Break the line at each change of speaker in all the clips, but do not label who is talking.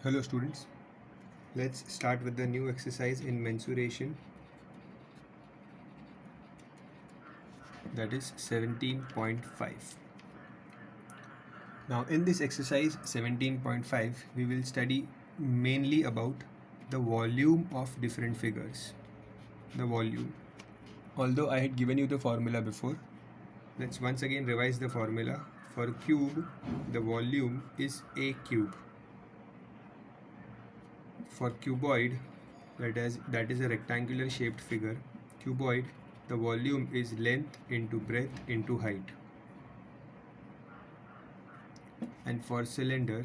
Hello students, let's start with the new exercise in mensuration, that is 17.5. Now in this exercise 17.5 we will study mainly about the volume of different figures. The volume. Although I had given you the formula before, let's once again revise the formula. For cube, the volume is a cube. For cuboid, that is a rectangular shaped figure, cuboid, the volume is length into breadth into height. And for cylinder,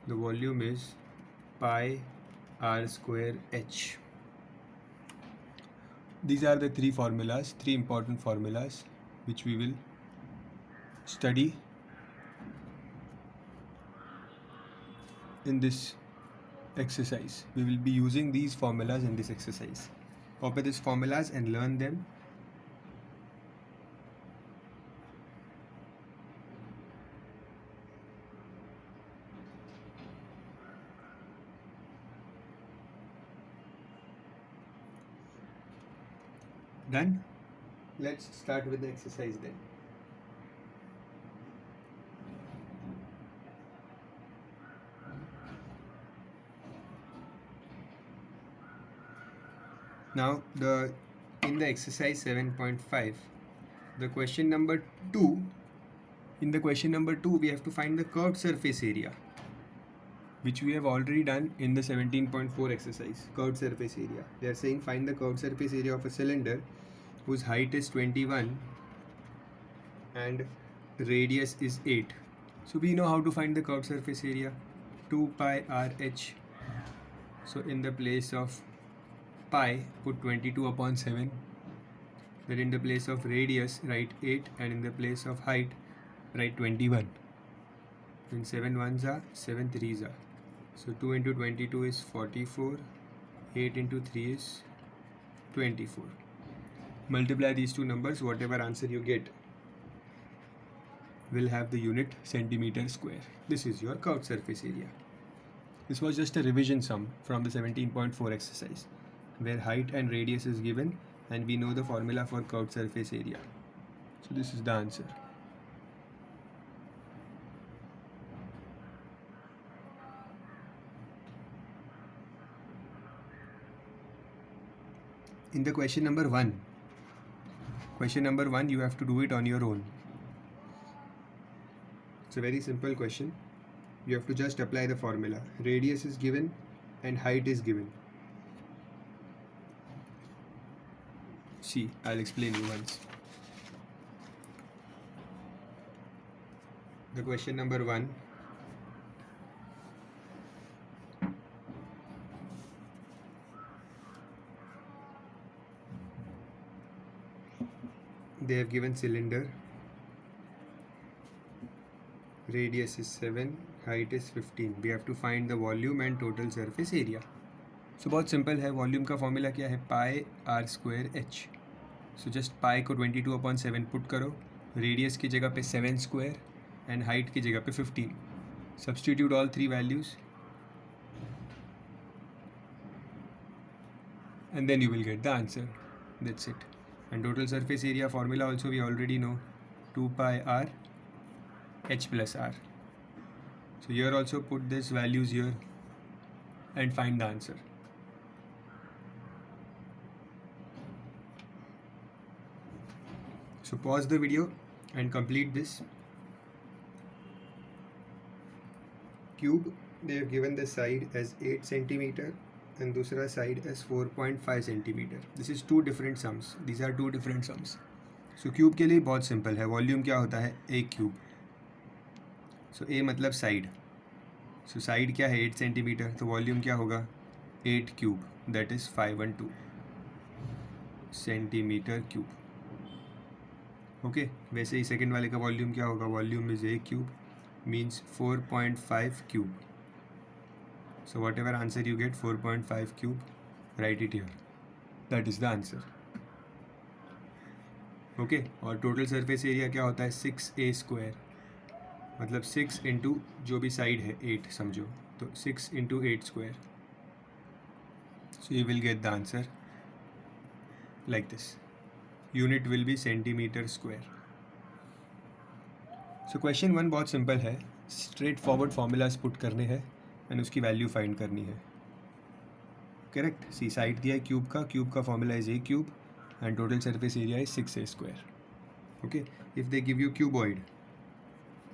the volume is pi r square h. These are the three important formulas which we will study in this exercise. We will be using these formulas in this exercise. Copy these formulas and learn them. Done? Let's start with the exercise then. Now in the exercise 7.5, the question number 2, in the question number 2 we have to find the curved surface area, which we have already done in the 17.4 exercise. Curved surface area, they are saying find the curved surface area of a cylinder whose height is 21 and radius is 8. So we know how to find the curved surface area, 2 pi r h. So in the place of pi put 22 upon 7, then in the place of radius write 8, and in the place of height write 21. Then 7 ones are 7 threes are, so 2 into 22 is 44, 8 into 3 is 24. Multiply these two numbers, whatever answer you get will have the unit centimeter square. This is your curved surface area. This was just a revision sum from the 17.4 exercise, where height and radius is given and we know the formula for curved surface area. So this is the answer. In the question number 1, you have to do it on your own. It's a very simple question. You have to just apply the formula. Radius is given and height is given. See, I'll explain you once. The question number 1, they have given cylinder, radius is 7, height is 15. We have to find the volume and total surface area. So बहुत simple है. Volume का formula क्या है? Pi r square h. So just pi को 22/7 put करो, radius की जगह पे 7 स्क्वायर एंड हाइट की जगह पे 15. Substitute all three values and then you will get the answer. That's it. And total surface area formula also we already know, 2 pi r h plus r. So here also put these values here and find the answer. So pause the video and complete this. Cube, they have given the side as 8 centimeter and दूसरा side as 4.5 centimeter. This is two different sums. These are two different sums. So cube के लिए बहुत simple है. Volume क्या होता है? A cube. So A मतलब side. So side क्या है? 8 centimeter. तो volume क्या होगा? 8 cube. That is 512 centimeter cube. Okay. वैसे ही second वाले का volume क्या होगा? Volume is A cube means 4.5 cube. So whatever answer you get, 4.5 cube, write it here. That is the answer. Okay. और total surface area क्या होता है? 6a square. मतलब 6 इंटू जो भी साइड है 8 समझो, तो 6 into 8 square. So you will get the answer like this. Unit will be centimeter square. So question 1 बहुत सिंपल है, स्ट्रेट फॉरवर्ड फॉर्मूलाज पुट करने हैं एंड उसकी वैल्यू फाइंड करनी है. करेक्ट. सी साइड दिया है क्यूब का formula is a cube and total surface area is 6a square. Okay. If they give you cuboid,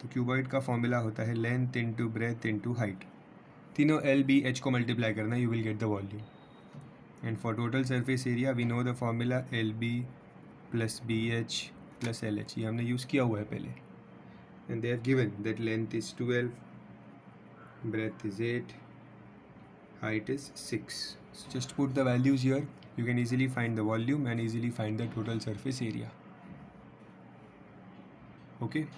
तो क्यूबॉइड का फॉर्मूला होता है length into breadth into height. तीनों एल बी एच को मल्टीप्लाई करना, you will get the volume. And for total surface area we know the formula L B plus B H plus L H. ये हमने use किया हुआ है पहले. And they are given that length is 12, breadth is 8, height is 6. So just put the values here. You can easily find the volume and easily find the total surface area. Okay.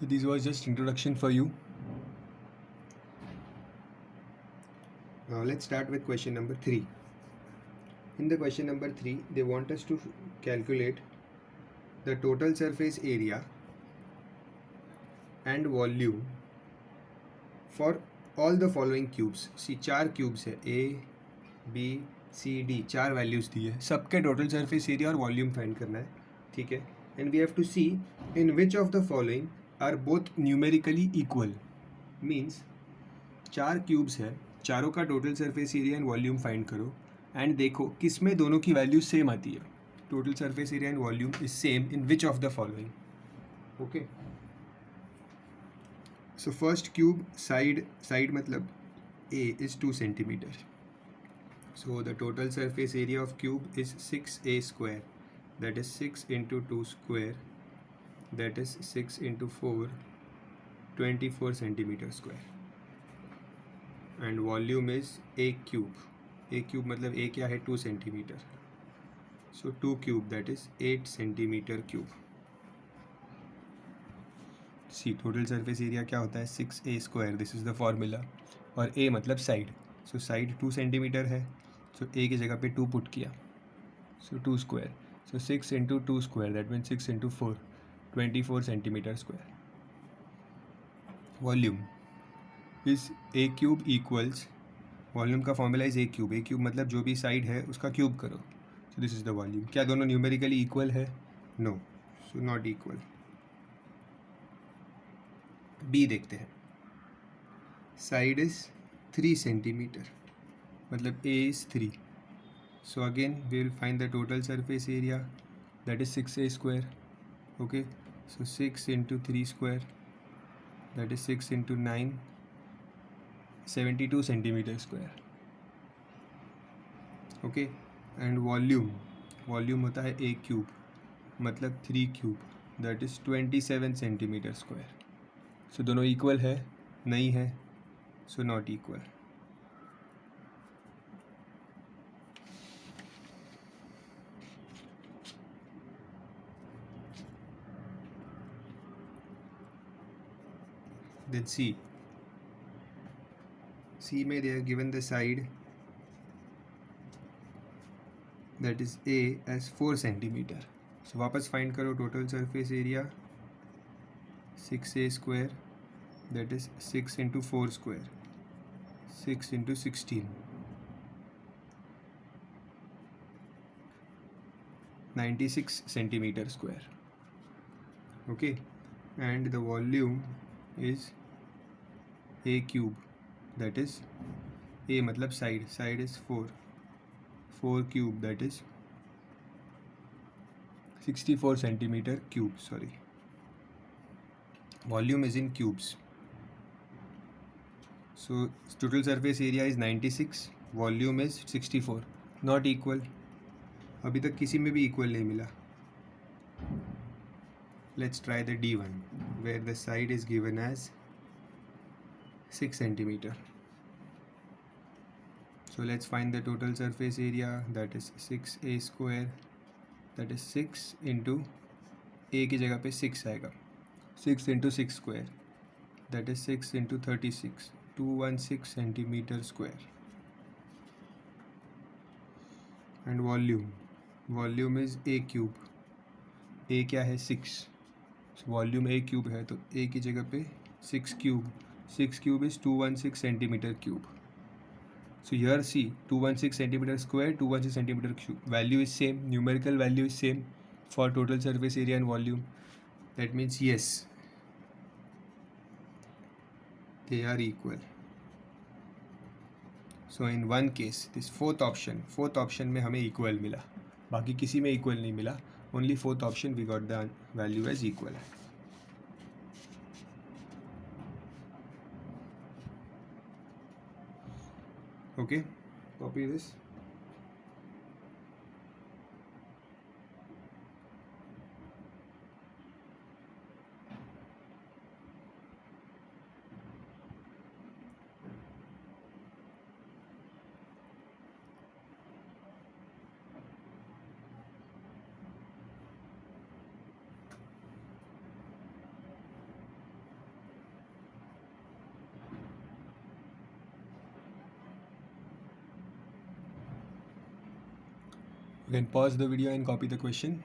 So this was just introduction for you. Now let's start with question number 3. In the question number 3, they want us to calculate the total surface area and volume for all the following cubes. See 4 cubes है, A, B, C, D, 4 values दी है. सबके total surface area और volume find करना है. ठीक है. And we have to see in which of the following are both numerically equal. Means 4 cubes है, चारों का total surface area and volume find करो एंड देखो किस में दोनों की वैल्यू सेम आती है. Total surface area and volume is same in which of the following. Okay. So first cube side मतलब A is 2 centimeter. So the total surface area of cube is 6a square. That is 6 into 2 square. That is 6 into 4, 24 centimeter square. And volume is a cube. A cube मतलब a क्या है 2 centimeter. So 2 cube that is 8 centimeter cube. See total surface area क्या होता है 6a square. This is the formula. और a मतलब side. So side 2 centimetre है, so a की जगह पे 2 पुट किया, so 2 square. So 6 into 2 square that mean 6 into 4, 24 centimetre square. Volume is a cube equals, volume का formula is a cube. a cube मतलब जो भी साइड है उसका क्यूब करो. So this is the volume. क्या दोनों न्यूमेरिकली इक्वल है? No. So not equal. B देखते हैं. साइड इज 3 सेंटीमीटर मतलब a is 3. So again we will find the total surface area, that is 6a square. Okay, so 6 into 3 square, that is 6 into 9, 72 centimeter square. Okay, and volume होता है a cube मतलब 3 cube, that is 27 centimeter square. So दोनों equal है? नहीं है, so not equal. Then C में they are given the side that is A as 4 centimeter. So वापस find करो total surface area 6a square, that is 6 into 4 square, 6 into 16, 96 centimeter square. Okay, and the volume is a cube, that is a मतलब side is 4 cube, that is 64 centimeter cube. Sorry, volume is in cubes. So total surface area is 96, volume is 64. Not equal. अभी तक किसी में भी equal नहीं मिला. Let's try the D1 where the side is given as 6 centimeter. So let's find the total surface area, that is 6a square, that is 6 into a की जगह पे 6 आएगा, 6 into 6 square, that is 6 into 36, 216 centimeter square. And volume is a cube. a क्या है 6, volume a cube है, तो a की जगह पे 6 cube, 6 cube is 216 centimetre cube. So here see 216 centimeter square, 216 centimeter cube. Value is same, numerical value is same for total surface area and volume. That means yes, they are equal. So in one case, this fourth option में हमें equal मिला, बाकी किसी में equal नहीं मिला. Only fourth option we got the value as equal. Okay, copy this. You can pause the video and copy the question.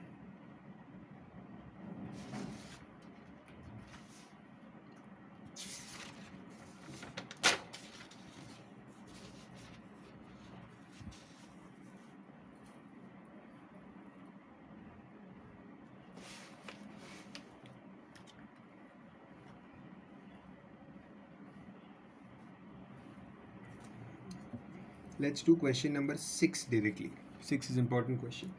Let's do question number 6 directly. 6 is important question.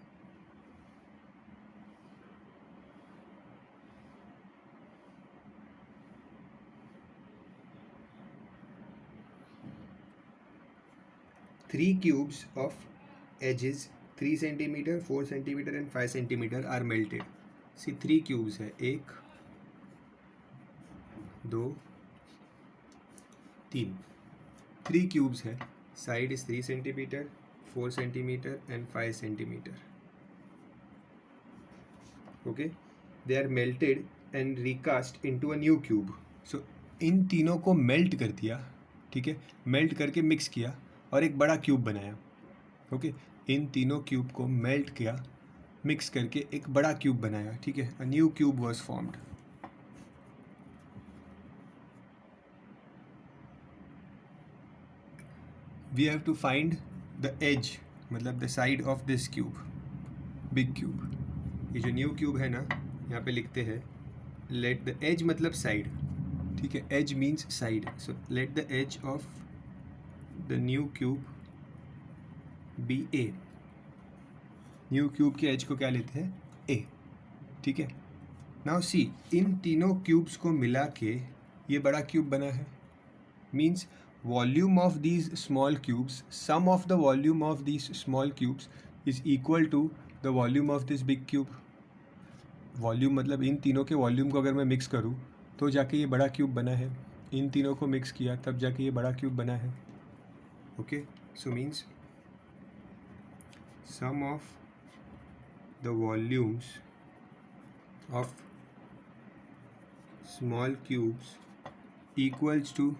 Three cubes of edges 3 centimeter, 4 centimeter and 5 centimeter are melted. See, 3 cubes है, 1 2 3. 3 cubes है, side is 3 centimeter, 4 centimeter and 5 centimeter. Okay, they are melted and recast into a new cube. So इन तीनों को melt कर दिया, ठीक है, melt करके mix किया और एक बड़ा क्यूब बनाया. ओके, इन तीनों क्यूब को मेल्ट किया, मिक्स करके एक बड़ा क्यूब बनाया, ठीक है, a new cube was formed. We have to find the edge, मतलब the side of this cube, big cube. ये जो न्यू क्यूब है ना, यहाँ पे लिखते हैं let the edge मतलब side, ठीक है, edge means side. So let the edge of the new cube be A. New cube के एज को क्या लेते हैं, A, ठीक है. नाउ सी, इन तीनों क्यूब्स को मिला के ये बड़ा क्यूब बना है. Means volume of these small cubes, sum of the volume of these small cubes is equal to the volume of this big cube. Volume मतलब इन तीनों के वॉल्यूम को अगर मैं मिक्स करूँ तो जाके ये बड़ा क्यूब बना है. इन तीनों को मिक्स किया तब जाके ये बड़ा क्यूब बना है. Okay, so means sum of the volumes of small cubes equals to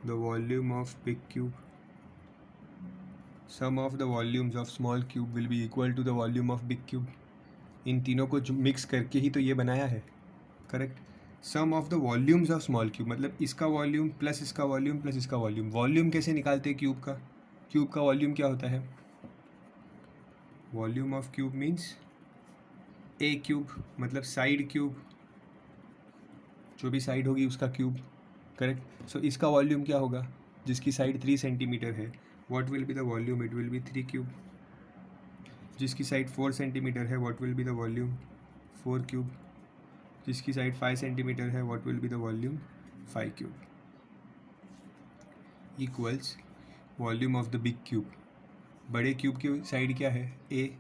the volume of big cube. Sum of the volumes of small cube will be equal to the volume of big cube. इन तीनों को mix करके ही तो ये बनाया है, correct. Sum of the volumes of small cube मतलब इसका वॉल्यूम प्लस इसका वॉल्यूम प्लस इसका वॉल्यूम. वॉल्यूम कैसे निकालते हैं क्यूब का, क्यूब का वॉल्यूम क्या होता है, volume of cube means A cube, मतलब साइड क्यूब, जो भी साइड होगी उसका क्यूब, करेक्ट. सो इसका वॉल्यूम क्या होगा, जिसकी साइड 3 सेंटीमीटर है, what will be the volume, it will B 3 cube. जिसकी साइड 4 सेंटीमीटर है, what will be the volume, 4 cube. जिसकी साइड 5 सेंटीमीटर है, what will be the volume, 5 cube. Equals volume of the big cube. बड़े cube की side क्या है, ए,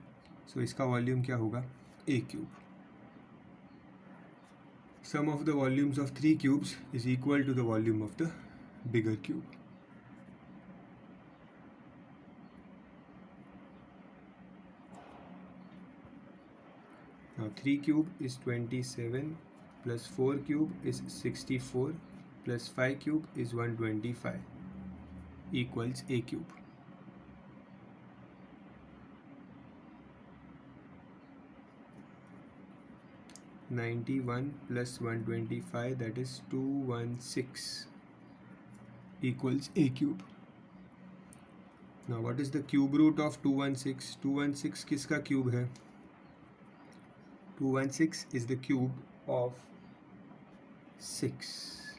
सो इसका volume क्या होगा, ए cube. Sum of the volumes of 3 cubes is equal to the volume of the bigger cube. Now 3 cube is 27 plus 4 cube is 64 plus 5 cube is 125 equals a cube. (91 plus 125) that is 216 equals a cube. Now what is the cube root of 216? 216 किसका cube है? 216 is the cube of 6.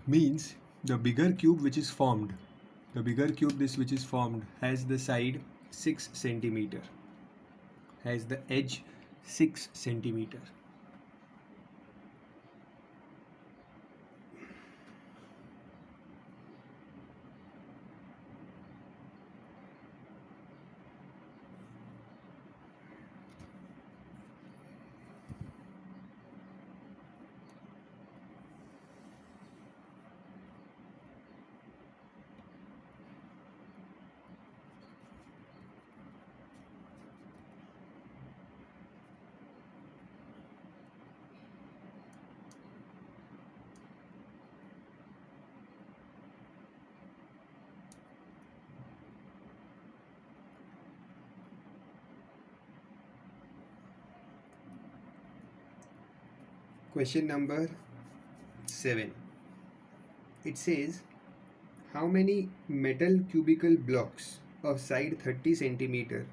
Means the bigger cube which is formed, which is formed has the side 6 centimeter, has the edge 6 centimeter. Question number 7. It says, how many metal cubical blocks of side 30 centimeter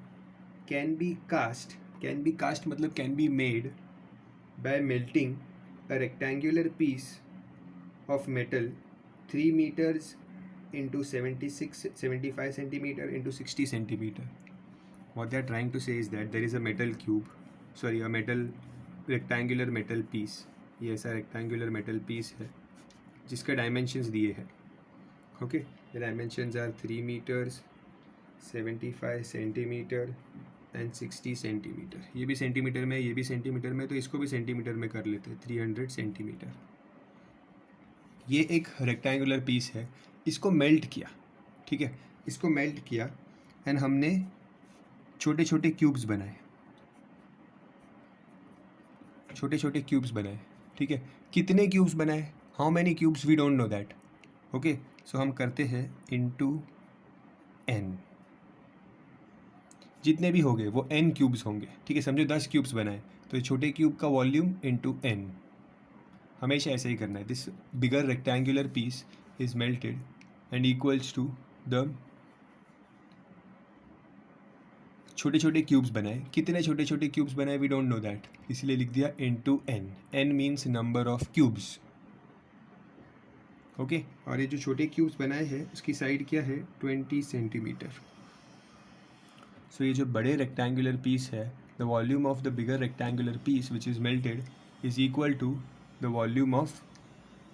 can be cast मतलब can be made by melting a rectangular piece of metal 3 meters into 75 centimeter into 60 centimeter. What they are trying to say is that there is a rectangular metal piece. ये ऐसा rectangular metal piece है जिसका dimensions दिए हैं. Okay, the dimensions are 3 meters, 75 centimeter and 60 centimeter. ये भी centimetre में, ये भी सेंटीमीटर में, तो इसको भी सेंटीमीटर में कर लेते हैं. 300 सेंटीमीटर. ये एक रेक्टेंगुलर पीस है, इसको मेल्ट किया. ठीक है, इसको मेल्ट किया एंड हमने छोटे छोटे क्यूब्स बनाए, ठीक है. कितने क्यूब्स बनाए, how many cubes, we don't know that. Okay, so हम करते हैं इनटू n. जितने भी होंगे वो n क्यूब्स होंगे. ठीक है, समझो 10 क्यूब्स बनाए तो छोटे क्यूब का वॉल्यूम इनटू n. हमेशा ऐसे ही करना है. This bigger rectangular piece is melted and equals to the छोटे छोटे क्यूब्स बनाए. कितने छोटे छोटे क्यूब्स बनाए वी डोंट नो दैट, इसलिए लिख दिया into n. n means number of cubes. Okay, और ये जो छोटे क्यूब्स बनाए हैं उसकी साइड क्या है, 20 सेंटीमीटर. सो ये जो बड़े रेक्टेंगुलर पीस है, the volume of the bigger rectangular piece which is melted is equal to the volume of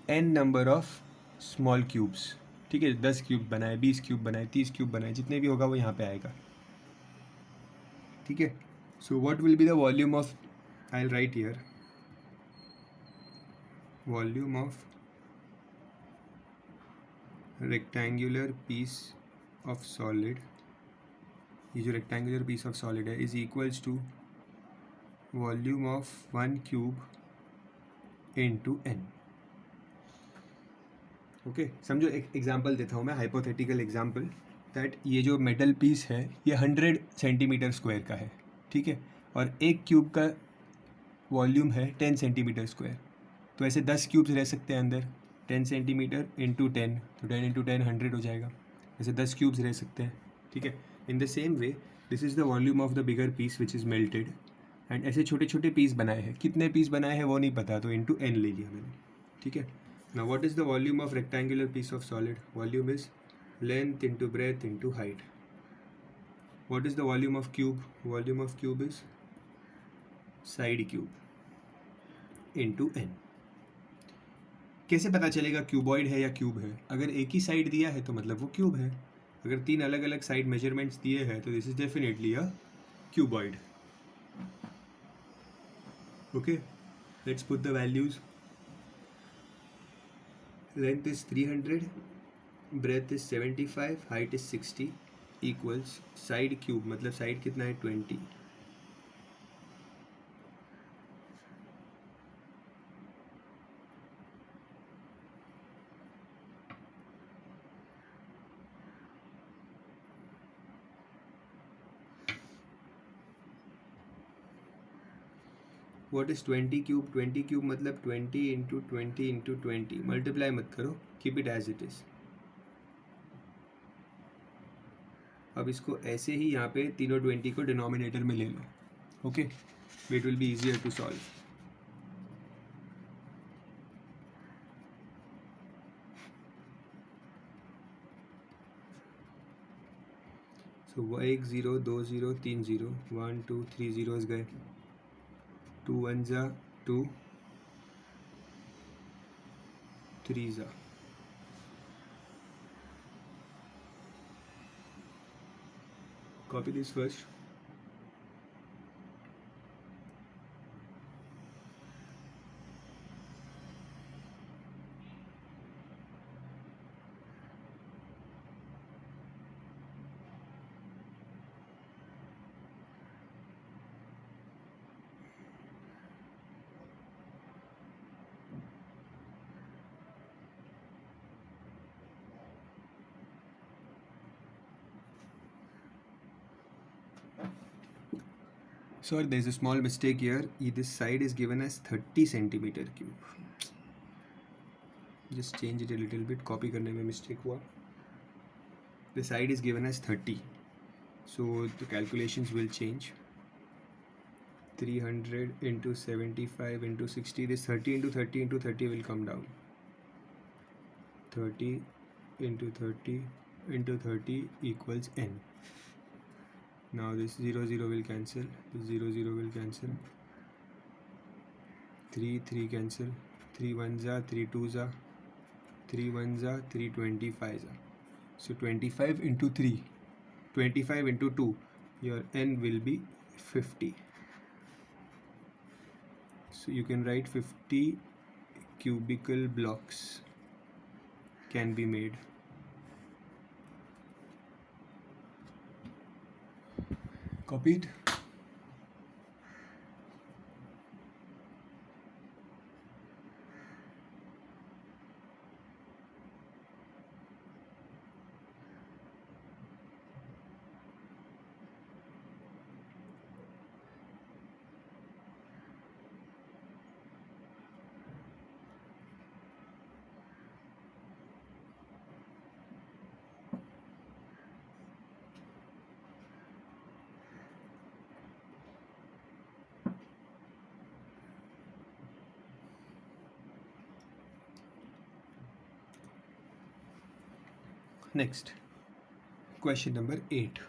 n number of small cubes. ठीक है, 10 क्यूब बनाए, 20 क्यूब बनाए, 30 क्यूब बनाए, जितने भी होगा वो यहाँ पे आएगा. ठीक है, so what will be the volume of, I will write here volume of rectangular piece of solid. ये जो रेक्टेंगुलर पीस ऑफ सॉलिड है is equals to volume of 1 cube into n. Okay, समझो एक एग्जांपल देता हूँ मैं, hypothetical example, that ये जो मेटल पीस है ये 100 सेंटीमीटर स्क्वायर का है. ठीक है, और एक क्यूब का वॉल्यूम है 10 सेंटीमीटर स्क्वायर. तो ऐसे 10 क्यूब्स रह सकते हैं अंदर. 10 सेंटीमीटर इंटू 10, तो 10 इंटू 10 100 हो जाएगा. ऐसे 10 क्यूब्स रह सकते हैं. ठीक है, in the same way this is the volume of the bigger piece which is melted. And ऐसे छोटे छोटे पीस बनाए हैं, कितने पीस बनाए हैं वो नहीं पता, तो इंटू n ले लिया मैंने. ठीक है, now what is the volume of rectangular piece of solid. Volume is length into breadth into height. What is the volume of cube. Volume of cube is side cube into n. कैसे पता चलेगा cuboid है या cube है. अगर एक ही side दिया है तो मतलब वो क्यूब है. अगर 3 अलग अलग साइड मेजरमेंट्स दिए हैं तो this is definitely a cuboid. Okay, let's put the values. Length is 300, breadth is 75, height is 60 equals side cube, मतलब साइड कितना है 20. What is 20 cube? 20 क्यूब मतलब 20 इंटू 20 इंटू 20. मल्टीप्लाई मत करो, keep it as it is. अब इसको ऐसे ही यहाँ पे तीनों 20 को डिनोमिनेटर में ले लो. Okay, it will be easier to solve. So 1 0 2 0 3 0 1 2 3 zeros गए. 2 1 जा 2, 3 जा. Copy this first. Sir, there is a small mistake here. This side is given as 30 centimeter cube. Just change it a little bit. Copy करने में mistake हुआ. The side is given as 30. So the calculations will change. 300 into 75 into 60. This 30 into 30 into 30 will come down. 30 into 30 into 30 equals n. Now this 0 0 will cancel, this 0 0 will cancel, 3 3 cancel, 3 1 za, 3 2 za, 3 1 za, 3 25 za. So 25 into 3, 25 into 2, your n will be 50. So you can write 50 cubical blocks can be made. Copied. Next, question number 8.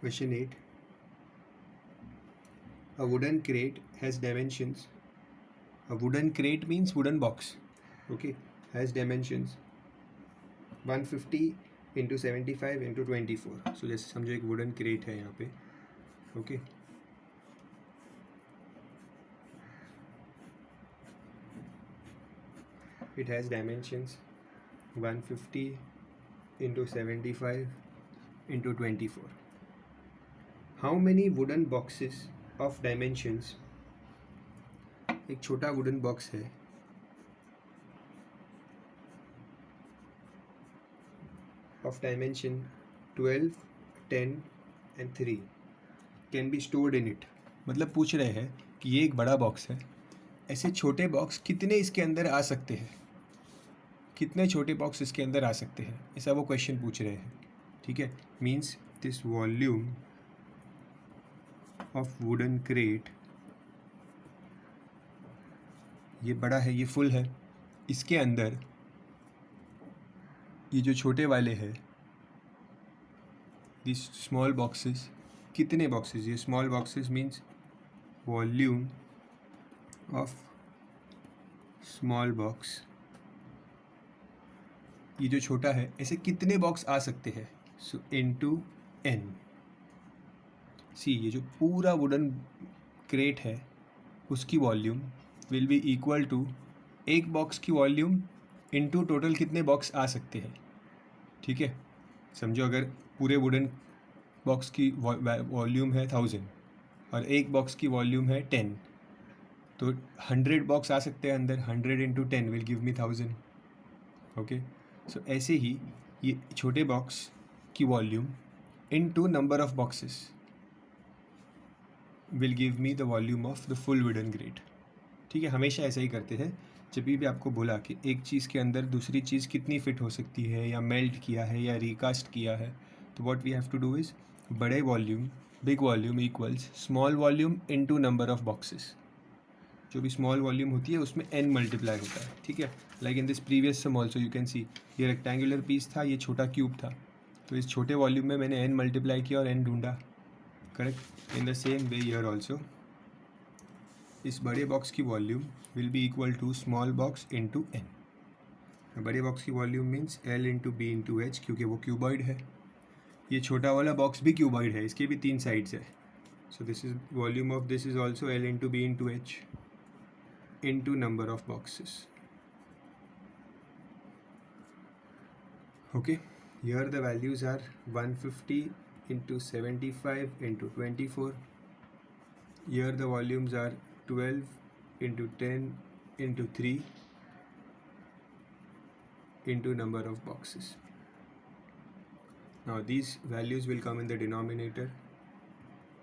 Question 8. A wooden crate has dimensions. A wooden crate means wooden box. Okay, has dimensions 150 into 75 into 24. So जैसे समझो एक wooden crate है यहाँ पे. Okay. It has dimensions 150 into 75 into 24. How many wooden boxes of dimensions? एक छोटा wooden box है of dimension 12, 10 and 3 can be stored in it. मतलब पूछ रहे हैं कि ये एक बड़ा बॉक्स है, ऐसे छोटे बॉक्स कितने इसके अंदर आ सकते हैं, कितने छोटे बॉक्स इसके अंदर आ सकते हैं, ऐसा वो क्वेश्चन पूछ रहे हैं. ठीक है, means this volume of wooden crate, ये बड़ा है, ये फुल है, इसके अंदर ये जो छोटे वाले हैं, दिस स्मॉल बॉक्सेस, कितने बॉक्सेस? ये small boxes means volume of small box. ये जो छोटा है, ऐसे कितने बॉक्स आ सकते हैं? सो इनटू n। सी, ये जो पूरा वुडन क्रेट है उसकी volume will be equal to एक बॉक्स की वॉल्यूम इनटू टोटल कितने बॉक्स आ सकते हैं। ठीक है, समझो अगर पूरे वुडन बॉक्स की वॉल्यूम है 1000 और एक बॉक्स की वॉल्यूम है 10, तो 100 बॉक्स आ सकते हैं अंदर। 100 into 10 will give me 1000। Okay, so ऐसे ही ये छोटे बॉक्स की volume into number of boxes will give me the volume of the full wooden crate. ठीक है, हमेशा ऐसा ही करते हैं। जब भी आपको बोला कि एक चीज़ के अंदर दूसरी चीज़ कितनी फिट हो सकती है, या मेल्ट किया है या रिकास्ट किया है, तो what we have to do is बड़े volume, big volume equals small volume into number of boxes. जो भी स्मॉल वॉल्यूम होती है उसमें n मल्टीप्लाई होता है। ठीक है, like in this previous sum also you can see, ये रेक्टेंगुलर पीस था, ये छोटा क्यूब था, तो इस छोटे वॉल्यूम में मैंने n मल्टीप्लाई किया और n ढूंढा। Correct. In the same way here also, इस बड़े बॉक्स की volume will be equal to small box into n। बड़े बॉक्स की volume means l into B into H, क्योंकि वो क्यूबॉइड है। ये छोटा वाला बॉक्स भी क्यूबॉइड है, इसके भी 3 साइड्स है। So this is volume of this is also l into B into H into number of boxes. Okay, here the values are 150 into 75 into 24. Here the volumes are 12 into 10 into 3 into number of boxes. Now these values will come in the denominator,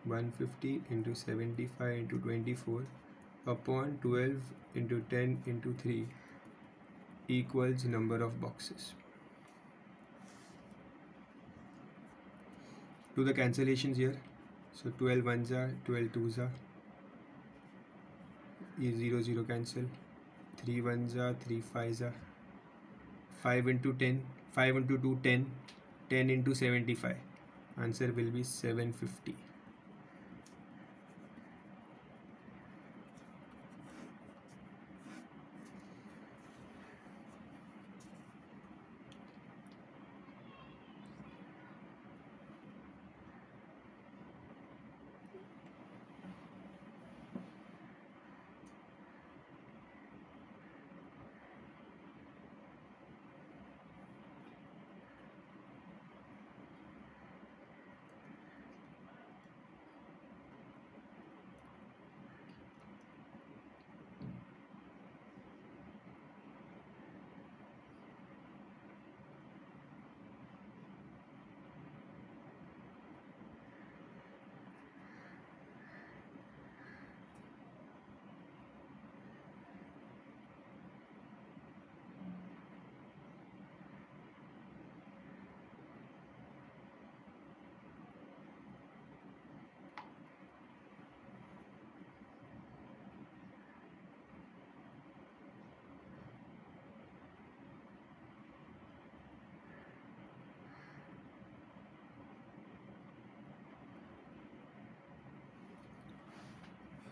150 into 75 into 24 upon 12 into 10 into 3 equals number of boxes. Do the cancellations here. So 12 ones are, 12 twos are, ये 0 0 cancel, 3 ones are, 3 fives are, 5 into 10, 5 into 2 10, 10 into 75, answer will be 750.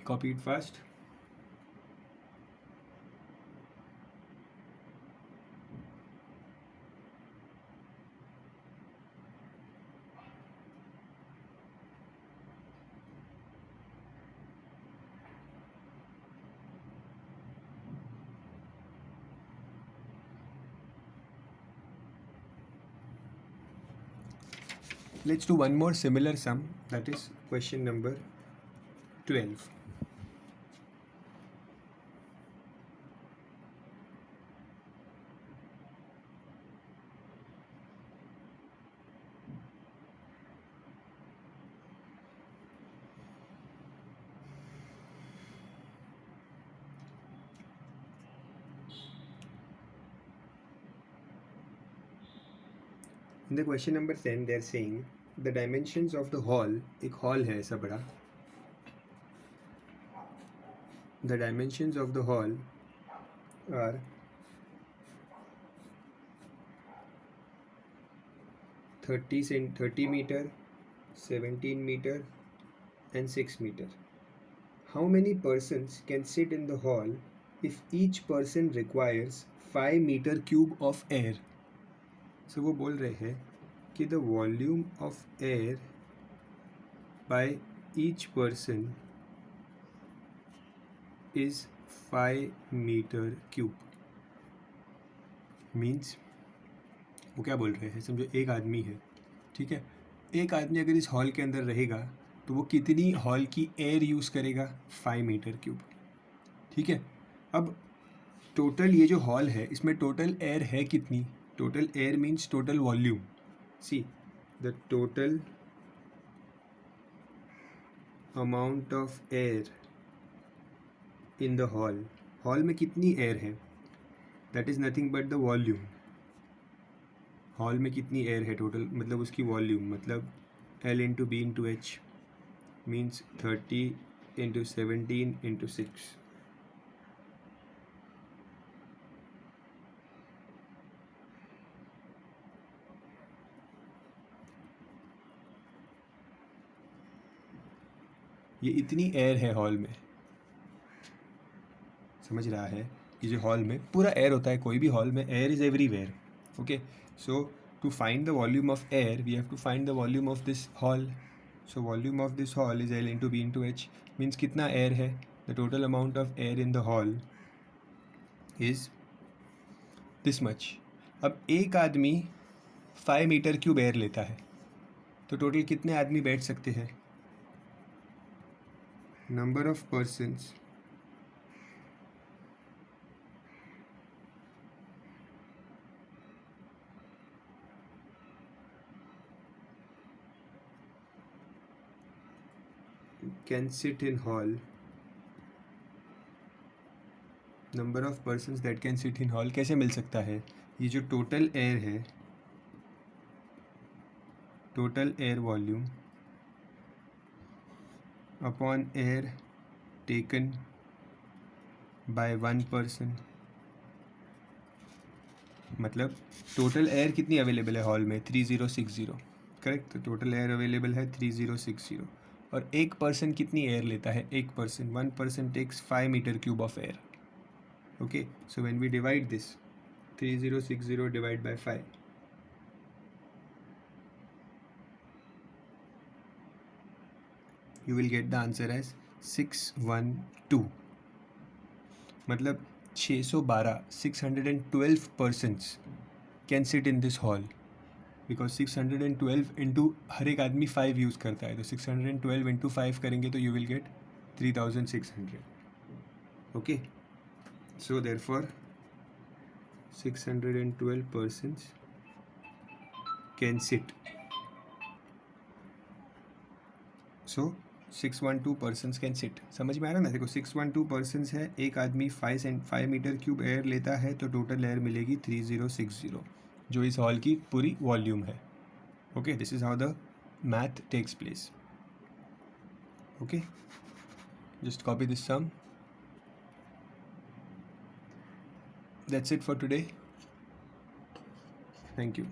Copy it fast. Let's do one more similar sum, that is question number 12. In the question number 10 they are saying the dimensions of the hall, एक hall है ऐसा बड़ा, the dimensions of the hall are 30 meter, 17 meter and 6 meter. How many persons can sit in the hall if each person requires 5 meter cube of air? So वो बोल रहे हैं कि the volume of air by each person is 5 meter cube. Means वो क्या बोल रहे हैं, समझो एक आदमी है, ठीक है, एक आदमी अगर इस हॉल के अंदर रहेगा तो वो कितनी हॉल की एयर यूज़ करेगा, 5 मीटर क्यूब, ठीक है। अब टोटल ये जो हॉल है इसमें टोटल एयर है कितनी, total air means total volume, see the total amount of air in the hall, hall में कितनी एयर है, that is nothing but the volume. Hall में कितनी एयर है टोटल, मतलब उसकी वॉल्यूम, मतलब L into B into H means 30 into 17 into 6। ये इतनी एयर है हॉल में, समझ रहा है, कि जो हॉल में पूरा एयर होता है, कोई भी हॉल में air is everywhere, okay. So to find the volume of air we have to find the volume of this hall. So volume of this hall is L into B into H means कितना air है, the total amount of air in the hall is this much. अब एक आदमी 5 meter cube air लेता है तो total कितने आदमी बैठ सकते हैं, number of persons can sit in hall, number of persons that can sit in hall कैसे मिल सकता है, ये जो टोटल एयर है, total air volume upon air taken by one person, मतलब टोटल एयर कितनी अवेलेबल है हॉल में, 3060, करेक्ट। तो टोटल एयर अवेलेबल है 3060 और एक पर्सन कितनी एयर लेता है, एक person, one person takes 5 meter cube of air, okay. So when we divide this 3060 divide by 5, you will get the answer as 612, मतलब 612, 612 persons can sit in this hall because 612 into हर एक आदमी 5 use करता है, तो 612 into 5 करेंगे तो you will get 3600, okay। So therefore 612 persons can sit, so 612 persons can sit. समझ में आ रहा है ना, देखो 612 पर्सनस है, एक आदमी 5 मीटर क्यूब एयर लेता है तो टोटल एयर मिलेगी 3060 जो इस हॉल की पूरी वॉल्यूम है, okay. This is how the math takes place, okay. Just copy this sum, that's it for today, thank you.